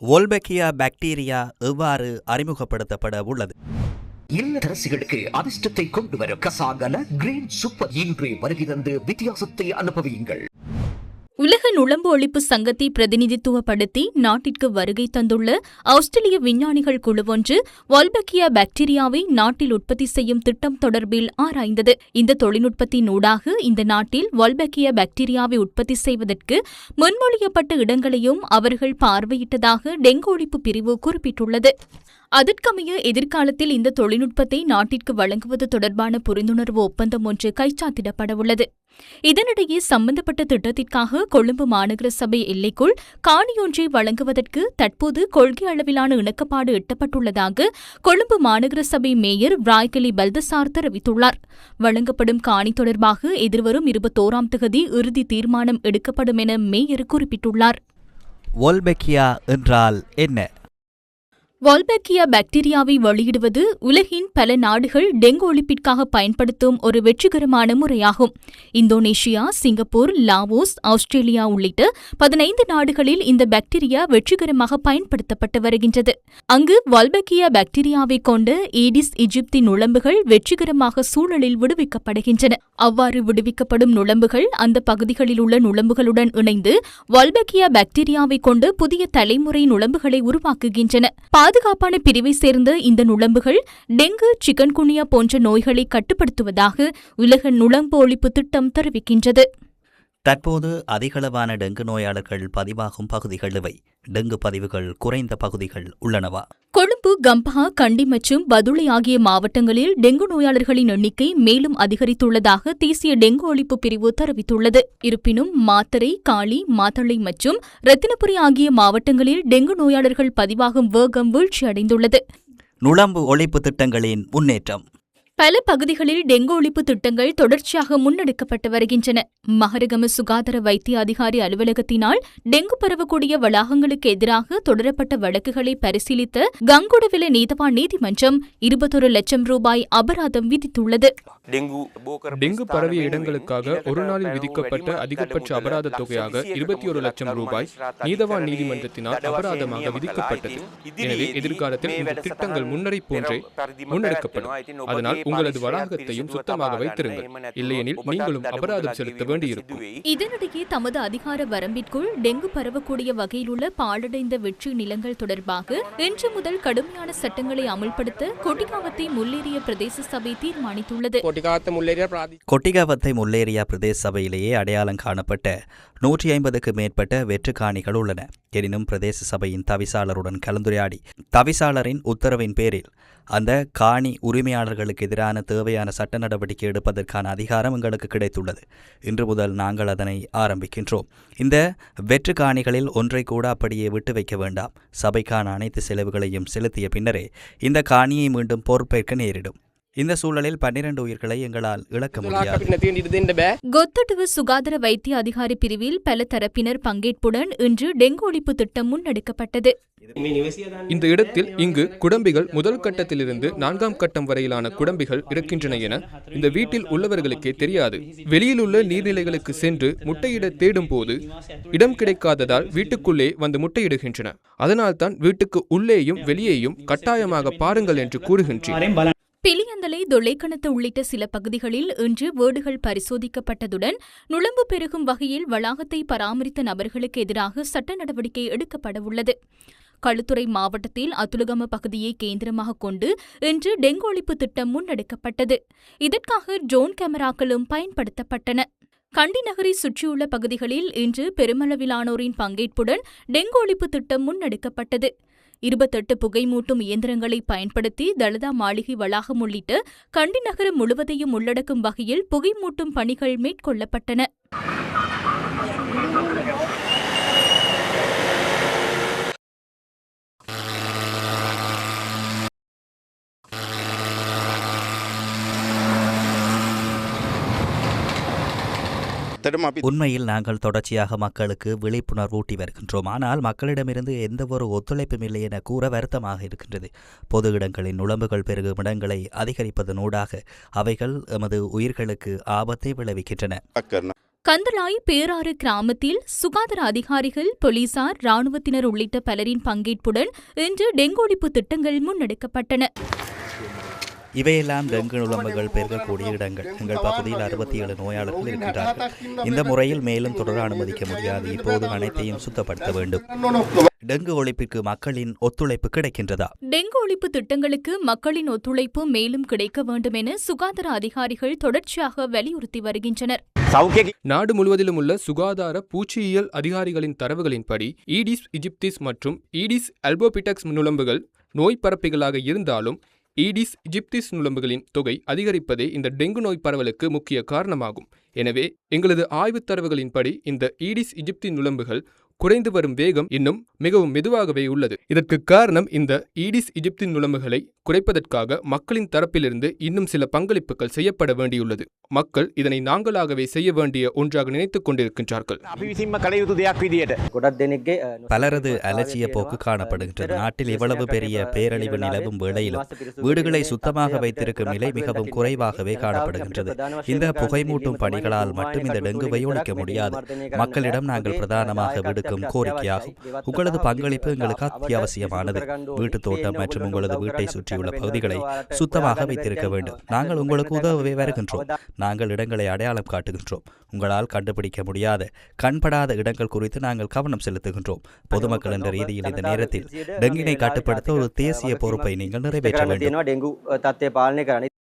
வோல்பெக்கியா bacteria எவ்வாறு அறிமுகப்படுத்தப்பட உள்ளது? இல்லத்தரசிகளுக்கு அதிர்ஷ்டத்தை கொண்டு வரும் கசாகல கிரீன் சூப்பர் இன்றே வருகை தந்து வித்தியாசத்தை அனுபவியுங்கள். உலக நுளம்பு ஒழிப்பு சங்கத்தை பிரதிநிதித்துவப்படுத்தி நாட்டிற்கு வருகை தந்துள்ள ஆஸ்திரேலிய விஞ்ஞானிகள் குழுவொன்று வோல்பெக்கியா பாக்டீரியாவை நாட்டில் உற்பத்தி செய்யும் திட்டம் தொடர்பில் ஆராய்ந்தது. இந்த தொழில்நுட்பத்தின் ஊடாக இந்த நாட்டில் வோல்பெக்கியா பாக்டீரியாவை உற்பத்தி செய்வதற்கு முன்மொழியப்பட்ட இடங்களையும் அவர்கள் பார்வையிட்டதாக டெங்கு ஒழிப்பு பிரிவு குறிப்பிட்டுள்ளது. அதற்கமைய எதிர்காலத்தில் இந்த தொழில்நுட்பத்தை நாட்டிற்கு வழங்குவது தொடர்பான புரிந்துணர்வு ஒப்பந்தம் ஒன்று கைச்சாத்திடப்படவுள்ளது. இதனிடையே சம்பந்தப்பட்ட திட்டத்திற்காக கொழும்பு மாநகர சபை எல்லைக்குள் காணியொன்றை வழங்குவதற்கு தற்போது கொள்கை அளவிலான இணக்கப்பாடு எட்டப்பட்டுள்ளதாக கொழும்பு மாநகர சபை மேயர் ராய்கலி பல்தசார் தெரிவித்துள்ளார். வழங்கப்படும் காணி தொடர்பாக எதிர்வரும் 21ஆம் தேதி இறுதி தீர்மானம் எடுக்கப்படும் என மேயர் குறிப்பிட்டுள்ளார். வோல்பெக்கியா என்றால் என்ன? வோல்பெக்கியா பாக்டீரியாவை வெளியிடுவது உலகின் பல நாடுகள் டெங்கு ஒழிப்பிற்காக பயன்படுத்தும் ஒரு வெற்றிகரமான முறையாகும். இந்தோனேஷியா, சிங்கப்பூர், லாவோஸ், ஆஸ்திரேலியா உள்ளிட்ட 15 நாடுகளில் இந்த பாக்டீரியா வெற்றிகரமாக பயன்படுத்தப்பட்டு வருகின்றது. அங்கு வோல்பெக்கியா பாக்டீரியாவை கொண்ட ஏடிஸ் இஜிப்தி நுளம்புகள் வெற்றிகரமாக சூழலில் விடுவிக்கப்படுகின்றன. அவ்வாறு விடுவிக்கப்படும் நுளம்புகள் அந்த பகுதிகளில் உள்ள நுளம்புகளுடன் இணைந்து வோல்பெக்கியா பாக்டீரியாவை கொண்டு புதிய தலைமுறை நுளம்புகளை உருவாக்குகின்றன. பாதுகாப்பான பிரிவை சேர்ந்த இந்த நுளம்புகள் டெங்கு, சிக்கன்குனியா போன்ற நோய்களை கட்டுப்படுத்துவதாக உலக நுளம்பு ஒழிப்பு திட்டம் தெரிவிக்கின்றது. தற்போது அதிகளவான டெங்கு நோயாளர்கள் பதிவாகும் பகுதிகள் இவை. டெங்கு பதிவுகள் குறைந்த பகுதிகள் உள்ளனவா? கொழும்பு, கம்பஹா, கண்டி மற்றும் பதுளை ஆகிய மாவட்டங்களில் டெங்கு நோயாளர்களின் எண்ணிக்கை மேலும் அதிகரித்துள்ளதாக தேசிய டெங்கு ஒழிப்பு பிரிவு தெரிவித்துள்ளது. இருப்பினும் மாத்தறை, காலி, மாத்தளை மற்றும் ரத்தினபுரி ஆகிய மாவட்டங்களில் டெங்கு நோயாளர்கள் பதிவாகும் வேகம் வீழ்ச்சியடைந்துள்ளது. நுளம்பு ஒழிப்பு திட்டங்களின் முன்னேற்றம். பல பகுதிகளில் டெங்கு ஒழிப்பு திட்டங்கள் தொடர்ச்சியாக முன்னெடுக்கப்பட்டு வருகின்றன. மஹரகம சுகாதார வைத்திய அதிகாரி அலுவலகத்தினால் டெங்கு பரவக்கூடிய வளாகங்களுக்கு எதிராக தொடரப்பட்ட வழக்குகளை பரிசீலித்த கங்குடவில நீதவான் நீதிமன்றம் 21 லட்சம் ரூபாய் அபராதம் விதித்துள்ளது. டெங்கு பரவிய இடங்களுக்காக ஒரு நாளில் விதிக்கப்பட்ட அதிகபட்ச அபராத தொகையாக 21 லட்சம் ரூபாய் நீதவான் நீதிமன்றத்தினால் அபராதமாக விதிக்கப்பட்டது. எனவே எதிர்காலத்தில் இந்த திட்டங்கள் முன்னரை போன்றே முன்னெடுக்கப்படும். அதனால் உங்களது வளாகத்தையும் சுத்தமாக வைத்திருங்கள், இல்லையெனில் நீங்களும் அபராதம் செலுத்த வேண்டியிருக்கும். இதனிடையே தமது அதிகார வரம்பிற்குள் டெங்கு பரவக்கூடிய வகையில் உள்ள பாழடைந்த வெற்றி நிலங்கள் தொடர்பாக இன்று முதல் கடுமையான சட்டங்களை அமல்படுத்த கொட்டிகாவத்தை முல்லேரிய பிரதேச சபை தீர்மானித்துள்ளது. கொட்டிகாவத்தை முல்லேரியா பிரதேச சபையிலேயே அடையாளம் காணப்பட்ட 150க்கு மேற்பட்ட வெற்று காணிகள் உள்ளன. எனினும் பிரதேச சபையின் தவிசாளருடன் கலந்துரையாடி தவிசாளரின் உத்தரவின் பேரில் அந்த காணி உரிமையாளர்களுக்கு எதிரான தேவையான சட்ட நடவடிக்கை எடுப்பதற்கான அதிகாரம் எங்களுக்கு கிடைத்துள்ளது. இன்று முதல் நாங்கள் அதனை ஆரம்பிக்கின்றோம். இந்த வெற்று காணிகளில் ஒன்றை கூட அப்படியே விட்டு வைக்க வேண்டாம். சபைக்கான அனைத்து செலவுகளையும் செலுத்திய பின்னரே இந்த காணியை மீண்டும் பொறுப்பேற்க நேரிடும். இந்த சூழலில் 12 உயிர்களை எங்களால் இழக்க முடியாது. கொத்தட்டுவ சுகாதார வைத்திய அதிகாரி பிரிவில் பல தரப்பினர் பங்கேற்புடன் இன்று டெங்கு ஒழிப்பு திட்டம் முன்னெடுக்கப்பட்டது. இந்த இடத்தில் இங்கு குடம்பிகள் முதல் கட்டத்திலிருந்து 4ஆம் கட்டம் வரையிலான குடம்பிகள் இருக்கின்றன என இந்த வீட்டில் உள்ளவர்களுக்கே தெரியாது. வெளியிலுள்ள நீர்நிலைகளுக்கு சென்று முட்டையிட தேடும் போது இடம் கிடைக்காததால் வீட்டுக்குள்ளே வந்து முட்டையிடுகின்றன. அதனால்தான் வீட்டுக்கு உள்ளேயும் வெளியேயும் கட்டாயமாக பாருங்கள் என்று கூறுகின்றேன். பிலியந்தலை, தொல்லைக்கணத்து உள்ளிட்ட சில பகுதிகளில் இன்று வீடுகள் பரிசோதிக்கப்பட்டதுடன் நுளம்பு பெருகும் வகையில் வளாகத்தை பராமரித்த நபர்களுக்கு எதிராக சட்ட நடவடிக்கை எடுக்கப்படவுள்ளது. களுத்துறை மாவட்டத்தில் அத்துலகம பகுதியை கேந்திரமாக கொண்டு இன்று டெங்கு ஒழிப்பு திட்டம் முன்னெடுக்கப்பட்டது. இதற்காக ட்ரோன் கேமராக்களும் பயன்படுத்தப்பட்டன. கண்டி நகரை சுற்றியுள்ள பகுதிகளில் இன்று பெருமளவிலானோரின் பங்கேற்புடன் டெங்கு ஒழிப்பு திட்டம் முன்னெடுக்கப்பட்டது. 28 புகைமூட்டும் இயந்திரங்களை பயன்படுத்தி தலதா மாளிகை வளாகம் உள்ளிட்ட கண்டி நகரம் முழுவதையும் உள்ளடக்கும் வகையில் புகைமூட்டும் பணிகள் மேற்கொள்ளப்பட்டன. உண்மையில் நாங்கள் தொடர்ச்சியாக மக்களுக்கு விழிப்புணர்வூட்டி வருகின்றோம். ஆனால் மக்களிடமிருந்து எந்தவொரு ஒத்துழைப்பும் இல்லை என கூற வருத்தமாக இருக்கின்றது. பொது இடங்களின் நுளம்புகள் பெருகும் இடங்களை அதிகரிப்பதனூடாக அவைகள் எமது உயிர்களுக்கு ஆபத்தை விளைவிக்கின்றன. கந்தளாய் பேராறு கிராமத்தில் சுகாதார அதிகாரிகள், போலீசார், இராணுவத்தினர் உள்ளிட்ட பலரின் பங்கேற்புடன் இன்று டெங்கு ஒழிப்பு திட்டங்கள் முன்னெடுக்கப்பட்டன. இவையெல்லாம் டெங்கு நுளம்புகள் பெருகக்கூடிய இடங்கள். எங்கள் பகுதியில் 67 நோயாளர்கள் இருக்கின்றார்கள். இந்த முறையில் மேலும் தொடர அனுமதிக்க முடியாது. இப்போது அனைத்தையும் சுத்தப்படுத்த வேண்டும். டெங்கு ஒழிப்பிற்கு மக்களின் ஒத்துழைப்பு கிடைக்கின்றதா? டெங்கு ஒழிப்பு திட்டங்களுக்கு மக்களின் ஒத்துழைப்பு மேலும் கிடைக்க வேண்டும் என சுகாதார அதிகாரிகள் தொடர்ச்சியாக வலியுறுத்தி வருகின்றனர். நாடு முழுவதிலும் உள்ள சுகாதார பூச்சியியல் அதிகாரிகளின் தரவுகளின்படி ஈடிஸ் இஜிப்திஸ் மற்றும் ஈடிஸ் அல்போபிடெக்ஸ் நுளம்புகள் நோய் பரப்பிகளாக இருந்தாலும் ஈடிஸ் இஜிப்திஸ் நுளம்புகளின் தொகை அதிகரிப்பதே இந்த டெங்கு நோய் பரவலுக்கு முக்கிய காரணமாகும். எனவே எங்களது ஆய்வுத் தரவுகளின்படி இந்த ஈடிஸ் இஜிப்தி நுளம்புகள் குறைந்து வரும் வேகம் இன்னும் மிகவும் மெதுவாகவே உள்ளது. இதற்கு காரணம் இந்த ஈடிஸ் இஜிப்தின் நுளம்புகளை குறைப்பதற்காக மக்களின் தரப்பிலிருந்து இன்னும் சில பங்களிப்புகள் செய்யப்பட வேண்டியுள்ளது. மக்கள் இதனை நாங்களாகவே செய்ய வேண்டிய ஒன்றாக நினைத்துக் கொண்டிருக்கின்றார்கள். பலரது அலட்சிய போக்கு காணப்படுகின்றது. நாட்டில் இவ்வளவு பெரிய பேரழிவு நிலவும் வேளையிலும் வீடுகளை சுத்தமாக வைத்திருக்கும் நிலை மிகவும் குறைவாகவே காணப்படுகின்றது. இந்த புகைமூட்டும் பணிகளால் மட்டும் இந்த டெங்குவை ஒழிக்க முடியாது. மக்களிடம் நாங்கள் பிரதானமாக விடுக்கும் கோரிக்கையாகும். உங்களது பங்களிப்பு எங்களுக்கு அத்தியாவசியமானது. வீட்டுத் தோட்டம் மற்றும் உங்களது வீட்டை சுற்றியுள்ள பகுதிகளை சுத்தமாக வைத்திருக்க வேண்டும். நாங்கள் உங்களுக்கு உதவவே வருகின்றோம். நாங்கள் இடங்களை அடையாளம் காட்டுகின்றோம். உங்களால் கண்டுபிடிக்க முடியாத கண்படாத இடங்கள் குறித்து நாங்கள் கவனம் செலுத்துகின்றோம். பொதுமக்கள் என்ற ரீதியில் இந்த நேரத்தில் டெங்கினை கட்டுப்படுத்த ஒரு தேசிய பொறுப்பை நீங்கள் நிறைவேற்ற வேண்டும்.